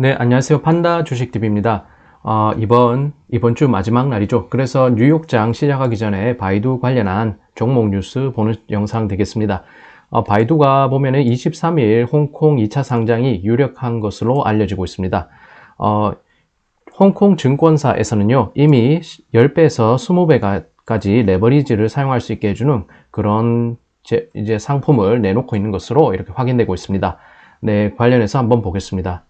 네, 안녕하세요. 판다 주식TV입니다. 이번 주 마지막 날이죠. 그래서 뉴욕장 시작하기 전에 바이두 관련한 종목 뉴스 보는 영상 되겠습니다. 바이두가 보면은 23일 홍콩 2차 상장이 유력한 것으로 알려지고 있습니다. 홍콩 증권사에서는요, 이미 10배에서 20배까지 레버리지를 사용할 수 있게 해주는 그런 이제 상품을 내놓고 있는 것으로 이렇게 확인되고 있습니다. 네, 관련해서 한번 보겠습니다.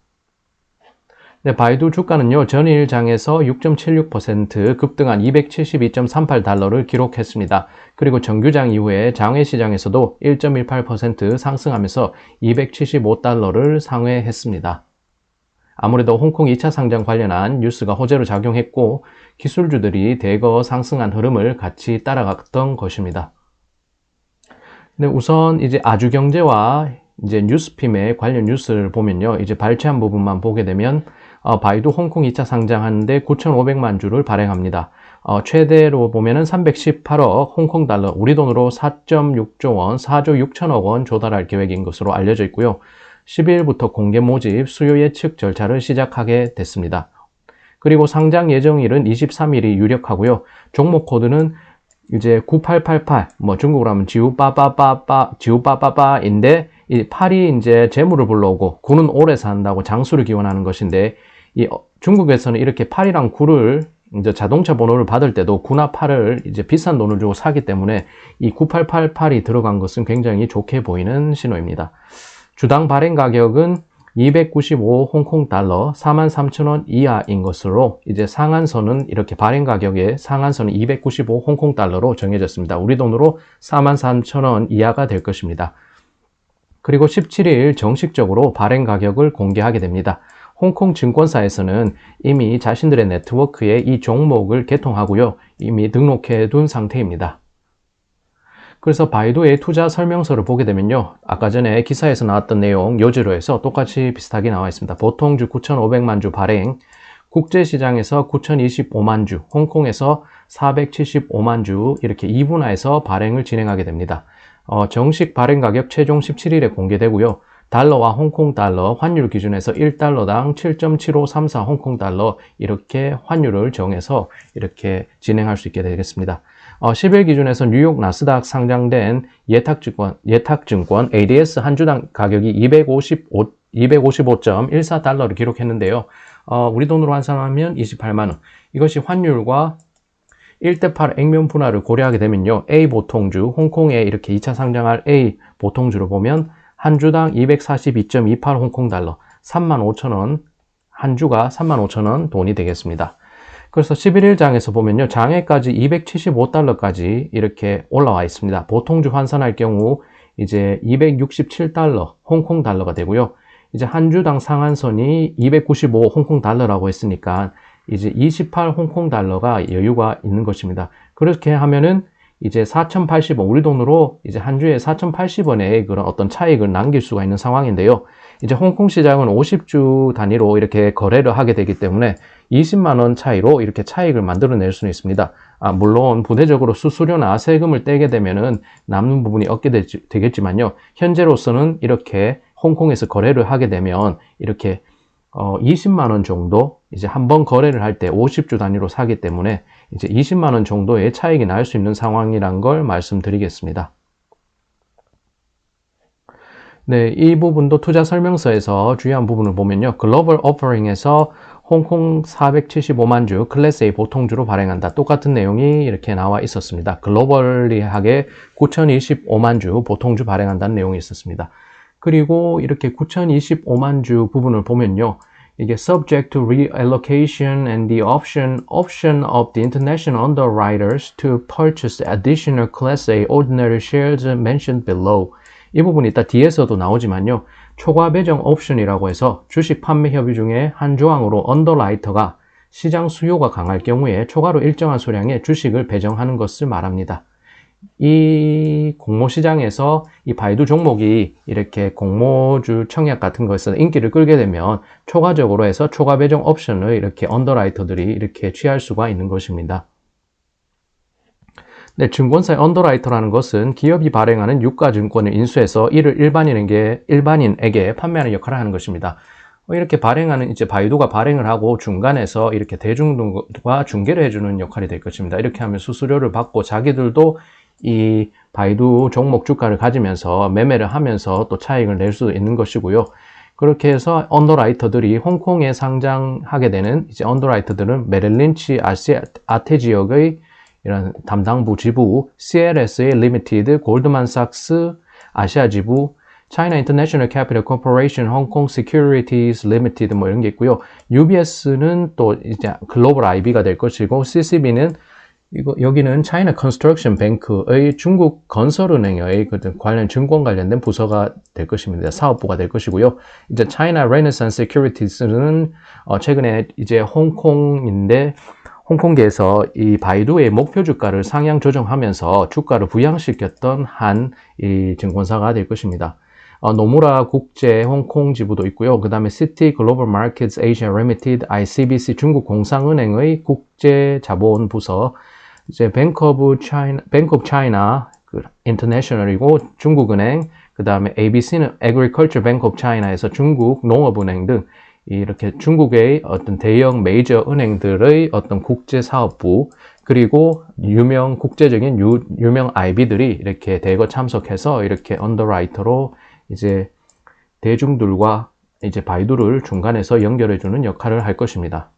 네, 바이두 주가는요, 전일장에서 6.76% 급등한 272.38달러를 기록했습니다. 그리고 정규장 이후에 장외시장에서도 1.18% 상승하면서 275달러를 상회했습니다. 아무래도 홍콩 2차 상장 관련한 뉴스가 호재로 작용했고, 기술주들이 대거 상승한 흐름을 같이 따라갔던 것입니다. 네, 우선 이제 아주경제와 이제 뉴스핌의 관련 뉴스를 보면요, 이제 발췌한 부분만 보게 되면 바이두 홍콩 2차 상장하는데 9,500만 주를 발행합니다. 최대로 보면은 318억 홍콩 달러, 우리 돈으로 4.6조 원, 4조 6천억 원 조달할 계획인 것으로 알려져 있고요. 10일부터 공개 모집, 수요 예측 절차를 시작하게 됐습니다. 그리고 상장 예정일은 23일이 유력하고요. 종목 코드는 이제 9888, 중국어로 하면 지우빠빠빠인데, 이 8이 이제 재물을 불러오고 9는 오래 산다고 장수를 기원하는 것인데, 중국에서는 이렇게 8이랑 9를 이제 자동차 번호를 받을 때도 9나 8을 이제 비싼 돈을 주고 사기 때문에 이 9888이 들어간 것은 굉장히 좋게 보이는 신호입니다. 주당 발행 가격은 295 홍콩 달러, 43,000원 이하인 것으로 이제 상한선은 이렇게 발행 가격의 상한선은 295 홍콩 달러로 정해졌습니다. 우리 돈으로 43,000원 이하가 될 것입니다. 그리고 17일 정식적으로 발행 가격을 공개하게 됩니다. 홍콩 증권사에서는 이미 자신들의 네트워크에 이 종목을 개통하고요. 이미 등록해 둔 상태입니다. 그래서 바이두의 투자 설명서를 보게 되면요, 아까 전에 기사에서 나왔던 내용 요지로 해서 똑같이 비슷하게 나와 있습니다. 보통주 9,500만 주 발행, 국제시장에서 9,025만 주, 홍콩에서 475만 주 이렇게 2분화해서 발행을 진행하게 됩니다. 정식 발행 가격 최종 17일에 공개되고요. 달러와 홍콩 달러 환율 기준에서 1달러당 7.7534 홍콩 달러 이렇게 환율을 정해서 이렇게 진행할 수 있게 되겠습니다. 10일 기준에서 뉴욕 나스닥 상장된 예탁증권 ADS 한 주당 가격이 255.14달러를 기록했는데요. 우리 돈으로 환산하면 28만원. 이것이 환율과 1대8 액면 분할을 고려하게 되면요, A 보통주, 홍콩에 이렇게 2차 상장할 A 보통주로 보면 한 주당 242.28 홍콩 달러, 35,000원, 한 주가 35,000원 돈이 되겠습니다. 그래서 11일장에서 보면요, 장외까지 275달러까지 이렇게 올라와 있습니다. 보통주 환산할 경우 이제 267달러, 홍콩 달러가 되고요. 이제 한 주당 상한선이 295 홍콩 달러라고 했으니까 이제 28 홍콩 달러가 여유가 있는 것입니다. 그렇게 하면은 이제 4,080원, 우리 돈으로 이제 한 주에 4,080원의 그런 어떤 차익을 남길 수가 있는 상황인데요. 이제 홍콩 시장은 50주 단위로 이렇게 거래를 하게 되기 때문에 20만원 차이로 이렇게 차익을 만들어낼 수는 있습니다. 물론 부대적으로 수수료나 세금을 떼게 되면은 남는 부분이 얻게 되겠지만요. 현재로서는 이렇게 홍콩에서 거래를 하게 되면 이렇게 20만원 정도 이제 한번 거래를 할 때 50주 단위로 사기 때문에 이제 20만원 정도의 차익이 날 수 있는 상황이란 걸 말씀드리겠습니다. 네, 이 부분도 투자 설명서에서 중요한 부분을 보면요, 글로벌 오퍼링에서 홍콩 475만 주 클래스 A 보통주로 발행한다. 똑같은 내용이 이렇게 나와 있었습니다. 글로벌리하게 9,025만 주 보통주 발행한다는 내용이 있었습니다. 그리고 이렇게 9,025만 주 부분을 보면요, 이게 subject to reallocation and the option of the international underwriters to purchase additional Class A ordinary shares mentioned below. 이 부분이 이따 뒤에서도 나오지만요, 초과 배정 옵션이라고 해서 주식 판매 협의 중에 한 조항으로 언더라이터가 시장 수요가 강할 경우에 초과로 일정한 수량의 주식을 배정하는 것을 말합니다. 이 공모시장에서 이 바이두 종목이 이렇게 공모주 청약 같은 것에서 인기를 끌게 되면 초과적으로 해서 초과 배정 옵션을 이렇게 언더라이터들이 이렇게 취할 수가 있는 것입니다. 네, 증권사의 언더라이터라는 것은 기업이 발행하는 유가증권을 인수해서 이를 일반인에게 판매하는 역할을 하는 것입니다. 이렇게 발행하는 이제 바이두가 발행을 하고 중간에서 이렇게 대중들과 중개를 해주는 역할이 될 것입니다. 이렇게 하면 수수료를 받고 자기들도 이 바이두 종목 주가를 가지면서 매매를 하면서 또 차익을 낼 수 있는 것이고요. 그렇게 해서 언더라이터들이 홍콩에 상장하게 되는 이제 언더라이터들은 메릴린치 아태 지역의 이런 담당부 지부, CLSA 리미티드, 골드만삭스 아시아 지부, China International Capital Corporation, Hong Kong Securities Limited 뭐 이런 게 있고요. UBS는 또 이제 글로벌 IB가 될 것이고, CCB는 여기는 China Construction Bank의 중국 건설은행의 관련 증권 관련된 부서가 될 것입니다. 사업부가 될 것이고요. 이제 China Renaissance Securities는 최근에 이제 홍콩인데 홍콩계에서 이 바이두의 목표 주가를 상향 조정하면서 주가를 부양시켰던 한 이 증권사가 될 것입니다. 노무라 국제 홍콩 지부도 있고요. 그 다음에 City Global Markets Asia Limited, ICBC 중국 공상은행의 국제 자본 부서, 이제 Bank of China International이고 중국은행, 그 다음에 ABC는 Agriculture Bank of China에서 중국 농업은행 등 이렇게 중국의 어떤 대형 메이저 은행들의 어떤 국제 사업부, 그리고 국제적인 유명 IB들이 이렇게 대거 참석해서 이렇게 언더라이터로 이제 대중들과 이제 바이두를 중간에서 연결해주는 역할을 할 것입니다.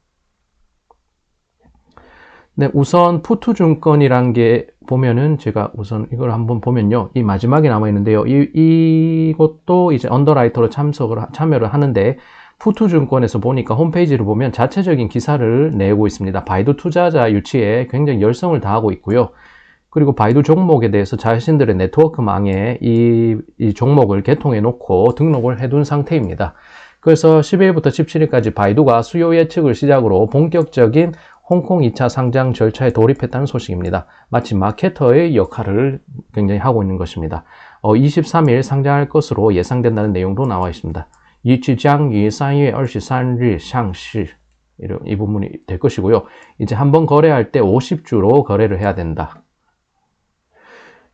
네, 우선 푸투증권이란 게 보면은 제가 우선 이걸 한번 보면요. 이 마지막에 남아 있는데요. 이것도 이제 언더라이터로 참여를 하는데, 푸투증권에서 보니까 홈페이지를 보면 자체적인 기사를 내고 있습니다. 바이두 투자자 유치에 굉장히 열성을 다하고 있고요. 그리고 바이두 종목에 대해서 자신들의 네트워크망에 이 종목을 개통해 놓고 등록을 해둔 상태입니다. 그래서 12일부터 17일까지 바이두가 수요 예측을 시작으로 본격적인 홍콩 2차 상장 절차에 돌입했다는 소식입니다. 마치 마케터의 역할을 굉장히 하고 있는 것입니다. 23일 상장할 것으로 예상된다는 내용도 나와 있습니다. 预计将于 3月23日上市 이 부분이 될 것이고요. 이제 한번 거래할 때 50주로 거래를 해야 된다.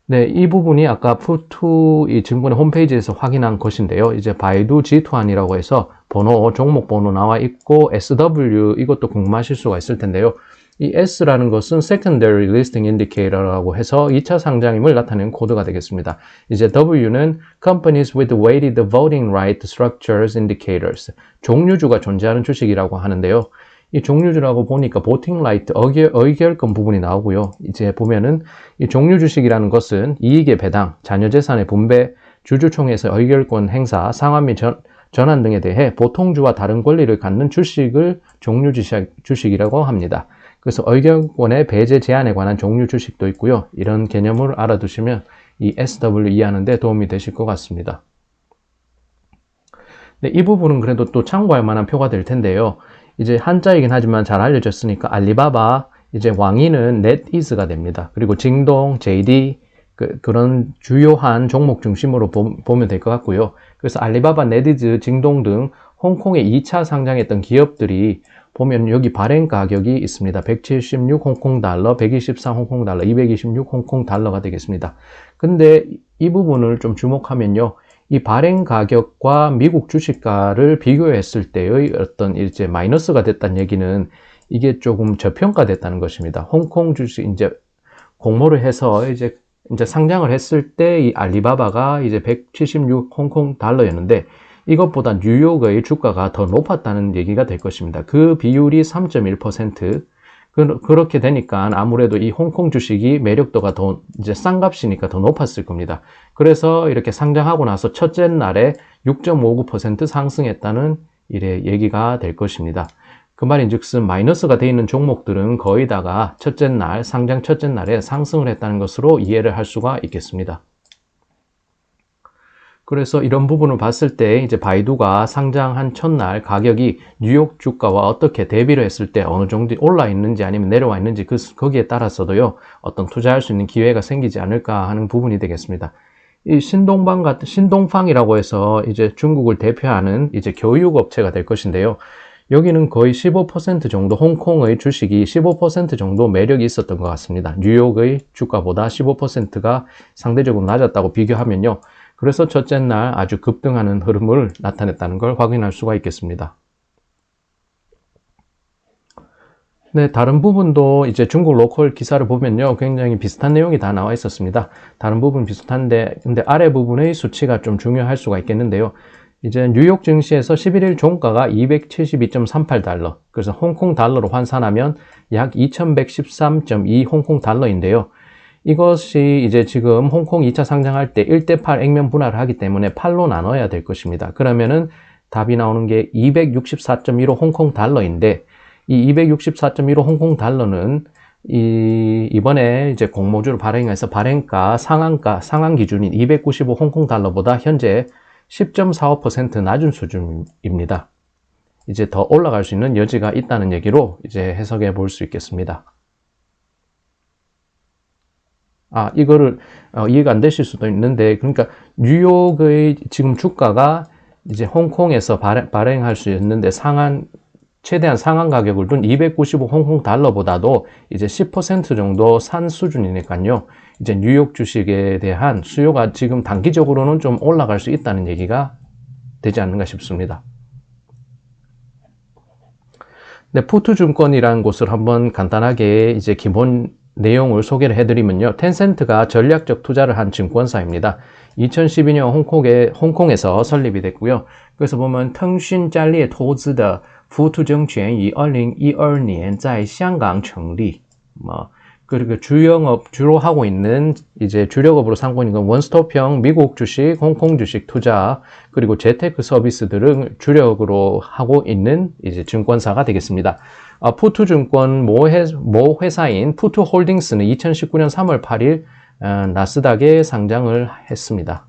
네, 이 부분이 아까 푸투 이 증권의 홈페이지에서 확인한 것인데요. 이제 바이두 G2안이라고 해서 종목 번호 나와 있고, SW 이것도 궁금하실 수가 있을 텐데요. 이 S라는 것은 Secondary Listing Indicator라고 해서 2차 상장임을 나타내는 코드가 되겠습니다. 이제 W는 Companies with Weighted Voting Right Structures Indicators, 종류주가 존재하는 주식이라고 하는데요. 이 종류주라고 보니까 Voting Right, 의결권 부분이 나오고요. 이제 보면은 이 종류주식이라는 것은 이익의 배당, 자녀재산의 분배, 주주총회에서 의결권 행사, 상환 및 전환 등에 대해 보통주와 다른 권리를 갖는 주식을 종류주식이라고 합니다. 그래서 의결권의 배제 제한에 관한 종류 주식도 있고요. 이런 개념을 알아두시면 이 SW 이해하는 데 도움이 되실 것 같습니다. 네, 이 부분은 그래도 또 참고할 만한 표가 될 텐데요. 이제 한자이긴 하지만 잘 알려졌으니까 알리바바, 이제 왕위는 NetEase가 됩니다. 그리고 징동, JD, 그런 주요한 종목 중심으로 보면 될 것 같고요. 그래서 알리바바, NetEase, 징동 등 홍콩에 2차 상장했던 기업들이 보면 여기 발행 가격이 있습니다. 176 홍콩 달러, 123 홍콩 달러, 226 홍콩 달러가 되겠습니다. 근데 이 부분을 좀 주목하면요. 이 발행 가격과 미국 주식가를 비교했을 때의 어떤 이제 마이너스가 됐다는 얘기는 이게 조금 저평가됐다는 것입니다. 홍콩 주식 이제 공모를 해서 이제 상장을 했을 때 이 알리바바가 이제 176 홍콩 달러였는데 이것보다 뉴욕의 주가가 더 높았다는 얘기가 될 것입니다. 그 비율이 3.1%. 그렇게 되니까 아무래도 이 홍콩 주식이 매력도가 더 이제 싼 값이니까 더 높았을 겁니다. 그래서 이렇게 상장하고 나서 첫째 날에 6.59% 상승했다는 얘기가 될 것입니다. 그 말인즉슨 마이너스가 되어 있는 종목들은 거의 다가 상장 첫째 날에 상승을 했다는 것으로 이해를 할 수가 있겠습니다. 그래서 이런 부분을 봤을 때 이제 바이두가 상장한 첫날 가격이 뉴욕 주가와 어떻게 대비를 했을 때 어느 정도 올라 있는지 아니면 내려와 있는지 거기에 따라서도요 어떤 투자할 수 있는 기회가 생기지 않을까 하는 부분이 되겠습니다. 이 신동팡이라고 해서 이제 중국을 대표하는 이제 교육업체가 될 것인데요. 여기는 거의 15% 정도 홍콩의 주식이 15% 정도 매력이 있었던 것 같습니다. 뉴욕의 주가보다 15%가 상대적으로 낮았다고 비교하면요. 그래서 첫째 날 아주 급등하는 흐름을 나타냈다는 걸 확인할 수가 있겠습니다. 네, 다른 부분도 이제 중국 로컬 기사를 보면요, 굉장히 비슷한 내용이 다 나와 있었습니다. 다른 부분 비슷한데, 근데 아래 부분의 수치가 좀 중요할 수가 있겠는데요. 이제 뉴욕 증시에서 11일 종가가 272.38달러, 그래서 홍콩 달러로 환산하면 약 2113.2 홍콩 달러인데요. 이것이 이제 지금 홍콩 2차 상장할 때 1대8 액면 분할을 하기 때문에 8로 나눠야 될 것입니다. 그러면은 답이 나오는 게 264.15 홍콩 달러인데, 이 264.15 홍콩 달러는 이번에 이제 공모주를 발행해서 발행가 상한 기준인 295 홍콩 달러보다 현재 10.45% 낮은 수준입니다. 이제 더 올라갈 수 있는 여지가 있다는 얘기로 이제 해석해 볼 수 있겠습니다. 이거를 이해가 안 되실 수도 있는데, 그러니까 뉴욕의 지금 주가가 이제 홍콩에서 발행할 수 있는데 최대한 상한 가격을 둔 295 홍콩 달러보다도 이제 10% 정도 산 수준이니까요. 이제 뉴욕 주식에 대한 수요가 지금 단기적으로는 좀 올라갈 수 있다는 얘기가 되지 않는가 싶습니다. 네, 푸트증권이라는 곳을 한번 간단하게 이제 기본 내용을 소개를 해드리면요. 텐센트가 전략적 투자를 한 증권사입니다. 2012년 홍콩에서 설립이 됐고요. 그래서 보면 腾讯战略投资的 富途证券于2012年在香港成立. 그리고 주로 하고 있는 이제 주력업으로 삼고 있는 건 원스톱형 미국 주식, 홍콩 주식 투자, 그리고 재테크 서비스 등을 주력으로 하고 있는 이제 증권사가 되겠습니다. 푸트증권 모 회사인 푸트홀딩스는 2019년 3월 8일 나스닥에 상장을 했습니다.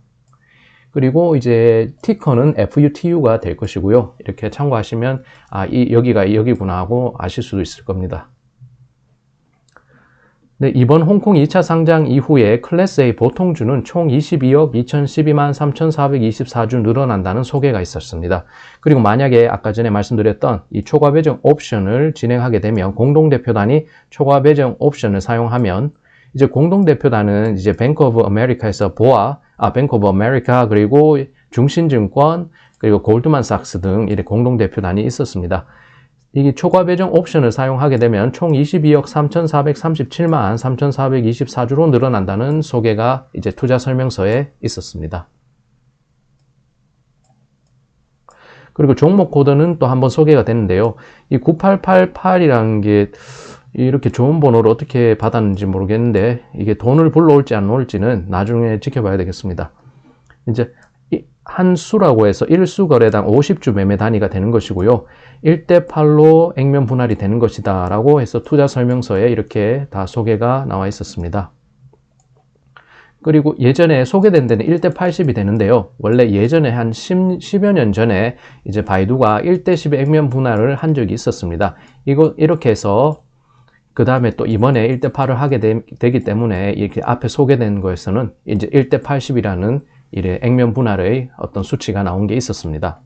그리고 이제 티커는 FUTU가 될 것이고요. 이렇게 참고하시면 여기가 여기구나 하고 아실 수도 있을 겁니다. 네, 이번 홍콩 2차 상장 이후에 클래스 A 보통주는 총 22억 2012만 3,424주 늘어난다는 소개가 있었습니다. 그리고 만약에 아까 전에 말씀드렸던 이 초과 배정 옵션을 진행하게 되면 공동대표단이 초과 배정 옵션을 사용하면 이제 공동대표단은 이제 뱅크 오브 아메리카에서 뱅크 오브 아메리카 그리고 중신증권 그리고 골드만삭스 등 이렇게 공동대표단이 있었습니다. 이 초과 배정 옵션을 사용하게 되면 총 22억 3,437만 3,424주로 늘어난다는 소개가 이제 투자 설명서에 있었습니다. 그리고 종목 코드는 또 한번 소개가 됐는데요. 이 9888이라는 게 이렇게 좋은 번호를 어떻게 받았는지 모르겠는데 이게 돈을 불러올지 안 올지는 나중에 지켜봐야 되겠습니다. 이제 한 수라고 해서 1수 거래당 50주 매매 단위가 되는 것이고요. 1대8로 액면 분할이 되는 것이다 라고 해서 투자 설명서에 이렇게 다 소개가 나와 있었습니다. 그리고 예전에 소개된 데는 1대80이 되는데요. 원래 예전에 한 10여 년 전에 이제 바이두가 1대10의 액면 분할을 한 적이 있었습니다. 이렇게 해서 그 다음에 또 이번에 1대8을 하게 되기 때문에 이렇게 앞에 소개된 거에서는 이제 1대80이라는 이래 액면 분할의 어떤 수치가 나온 게 있었습니다.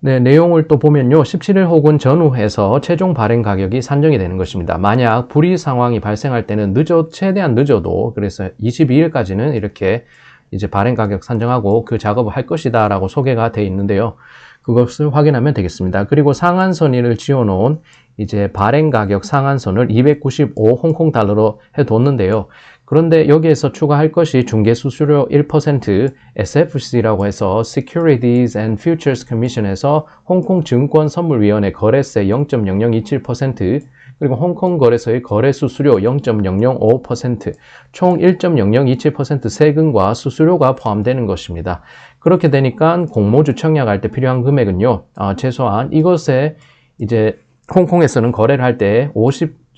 네, 내용을 또 보면요. 17일 혹은 전후해서 최종 발행 가격이 산정이 되는 것입니다. 만약 불의 상황이 발생할 때는 최대한 늦어도 그래서 22일까지는 이렇게 이제 발행 가격 산정하고 그 작업을 할 것이다 라고 소개가 되어 있는데요. 그것을 확인하면 되겠습니다. 그리고 상한선을 지어놓은 이제 발행 가격 상한선을 295 홍콩 달러로 해뒀는데요. 그런데 여기에서 추가할 것이 중개 수수료 1%, SFC라고 해서 Securities and Futures Commission에서 홍콩 증권선물위원회 거래세 0.0027%, 그리고 홍콩 거래소의 거래 수수료 0.005%, 총 1.0027% 세금과 수수료가 포함되는 것입니다. 그렇게 되니까 공모주 청약할 때 필요한 금액은요, 최소한 이것에 이제 홍콩에서는 거래를 할 때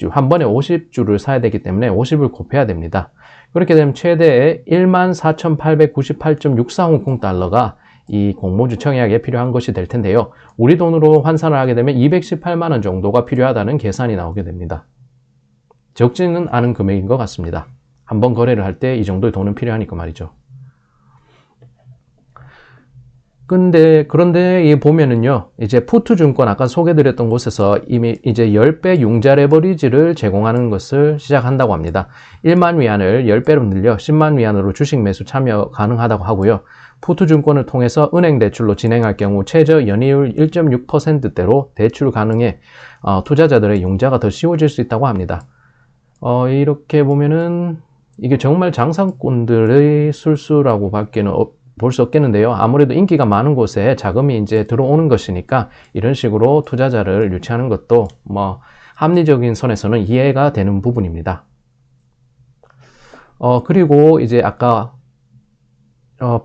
한 번에 50주를 사야 되기 때문에 50을 곱해야 됩니다. 그렇게 되면 최대 14,898.64 홍콩 달러가 이 공모주 청약에 필요한 것이 될 텐데요. 우리 돈으로 환산을 하게 되면 218만 원 정도가 필요하다는 계산이 나오게 됩니다. 적지는 않은 금액인 것 같습니다. 한 번 거래를 할 때 이 정도의 돈은 필요하니까 말이죠. 그런데 이 보면은요, 이제 푸트증권 아까 소개드렸던 곳에서 이미 이제 10배 융자 레버리지를 제공하는 것을 시작한다고 합니다. 1만 위안을 10배로 늘려 10만 위안으로 주식 매수 참여 가능하다고 하고요. 푸트증권을 통해서 은행 대출로 진행할 경우 최저 연이율 1.6%대로 대출 가능해 투자자들의 융자가 더 쉬워질 수 있다고 합니다. 이렇게 보면은 이게 정말 장사꾼들의 술수라고 볼 수 없겠는데요. 아무래도 인기가 많은 곳에 자금이 이제 들어오는 것이니까 이런 식으로 투자자를 유치하는 것도 뭐 합리적인 선에서는 이해가 되는 부분입니다. 그리고 이제 아까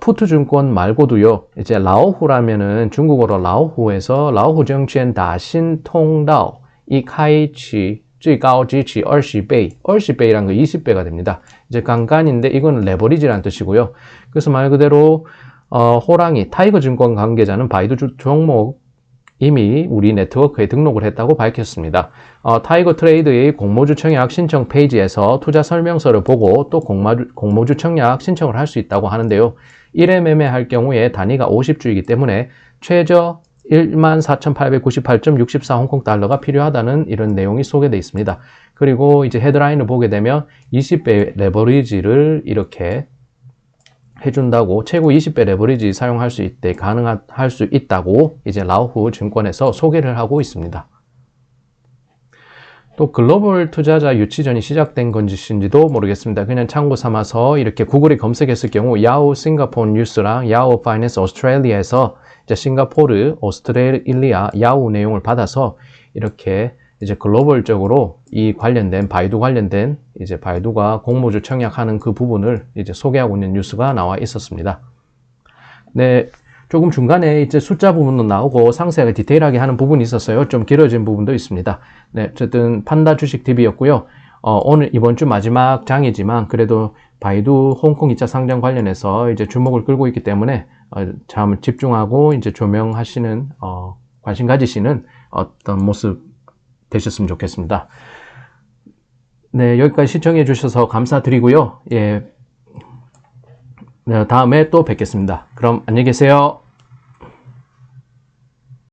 푸트증권 말고도요, 이제 라오후라면은 중국어로 라오후에서 라오후 정치엔 다신 통다오 이 카이치 最高支持 20배, 20배란 거 20배가 됩니다. 이제 강간인데 이건 레버리지라는 뜻이고요. 그래서 말 그대로 호랑이, 타이거 증권 관계자는 바이두 종목 이미 우리 네트워크에 등록을 했다고 밝혔습니다. 타이거 트레이드의 공모주 청약 신청 페이지에서 투자 설명서를 보고 또 공모주 청약 신청을 할 수 있다고 하는데요. 1회 매매할 경우에 단위가 50주이기 때문에 최저 14,898.64 홍콩 달러가 필요하다는 이런 내용이 소개되어 있습니다. 그리고 이제 헤드라인을 보게 되면 20배 레버리지를 이렇게 해준다고, 최고 20배 레버리지 사용할 수 있대, 가능할 수 있다고 이제 라오후 증권에서 소개를 하고 있습니다. 또 글로벌 투자자 유치전이 시작된 건지도 모르겠습니다. 그냥 참고 삼아서 이렇게 구글에 검색했을 경우 야후 싱가포르 뉴스랑 야후 파이낸스 오스트레일리아에서 이제 싱가포르, 오스트레일리아, 야후 내용을 받아서 이렇게 이제 글로벌적으로 이 관련된 바이두 관련된 이제 바이두가 공모주 청약하는 그 부분을 이제 소개하고 있는 뉴스가 나와 있었습니다. 네, 조금 중간에 이제 숫자 부분도 나오고 상세하게 디테일하게 하는 부분이 있었어요. 좀 길어진 부분도 있습니다. 네, 어쨌든 판다 주식 TV였고요. 오늘 이번 주 마지막 장이지만 그래도 바이두 홍콩 2차 상장 관련해서 이제 주목을 끌고 있기 때문에 참 집중하고 이제 조명하시는 관심 가지시는 어떤 모습 되셨으면 좋겠습니다. 네, 여기까지 시청해 주셔서 감사드리고요. 예, 네, 다음에 또 뵙겠습니다. 그럼 안녕히 계세요.